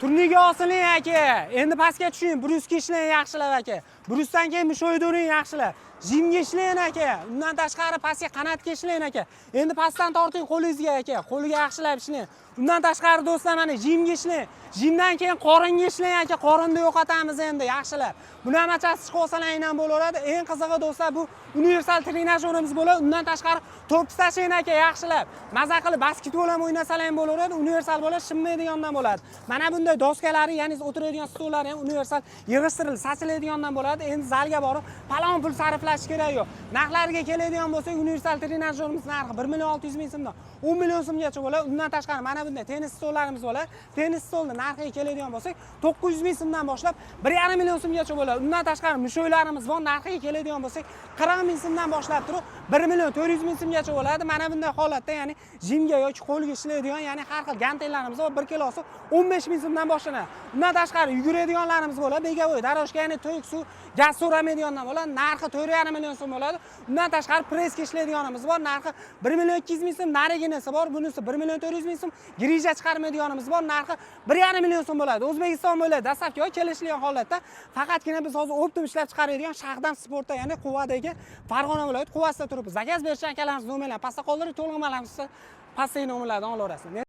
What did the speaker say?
Turniga osilin aka. Endi pastga tushing, brusga ishlang yaxshilab aka. Brusdan keyin mushoyda uring yaxshilab. Jimga ishlang aka. Undan tashqari pastga qanotga ishlang aka. Endi pastdan torting qo'lingizga aka. Qo'liga yaxshilab ishlang. Undan tashqari do'stlar mana jimga ishlang. Jimdan keyin qoringa ishlang aka. Qorinni yo'qotamiz endi yaxshilab. Buni hammachasi chiqib olsalaring ham bo'laveradi. Eng qizig'i do'stlar bu universal trenajyorimiz bo'ladi. Undan tashqari to'p tashlang aka yaxshilab. Maza qilib basketbol ham o'ynasalar ham bo'laveradi. Universal bo'ladi, shimmaydigandan bo'ladi. Mana bunday doskalari, ya'ni o'tiradigan stollari ham universal yig'ishtirilib, sachiladigandan bo'ladi. Endi zalga borib, palon pul sarflash kerak yo'q. Narxlariga keladigan bo'lsak, universal trenajyorimiz narxi 1 million 600 ming so'mdan 10 million so'mgacha bo'ladi. Undan tashqari mana bunday tennis stollarimiz bo'ladi. Tennis stolning narxiga keladigan bo'lsak, 900 ming so'mdan boshlab 1,5 million so'mgacha bo'ladi. Undan tashqari mushoylarimiz bor. Narxiga keladigan bo'lsak, 40 ming so'mdan boshlab turib 1 million 400 ming so'mgacha bo'ladi. Mana bunday holatda, ya'ni jimga yoki qo'lga ishlaydigan, ya'ni har xil gantellarimiz bor. 1 kilosi 15 ming so'mdan boshlanadi. Undan tashqari yuguradiganlarimiz bo'ladi. Begovoy, daroshka, ya'ni to'yq suv, gaz so'ramaydigandan bo'ladi. Narxi 4,5 million so'm bo'ladi. Undan tashqari preska ishlaydiganimiz bor. Narxi 1 million 200 ming so'm, nariginasi bor. Bunisi 1 million 400 ming so'm. Girija chiqarmaydiganimiz bor. Narxi 1,5 million so'm bo'ladi. O'zbekiston bo'ylab dastlabki kelishilgan holatda faqatgina biz hozir optim ishlab chiqaradigan Shahdam Sportda, ya'ni Quvadagi Farg'ona viloyati Quvasida turibmiz. Zakaz berishgan akalarimiz nomerlarini pastda qoldirib, to'lg'amalarimizni pastdagi nomerlardan olaverasizlar.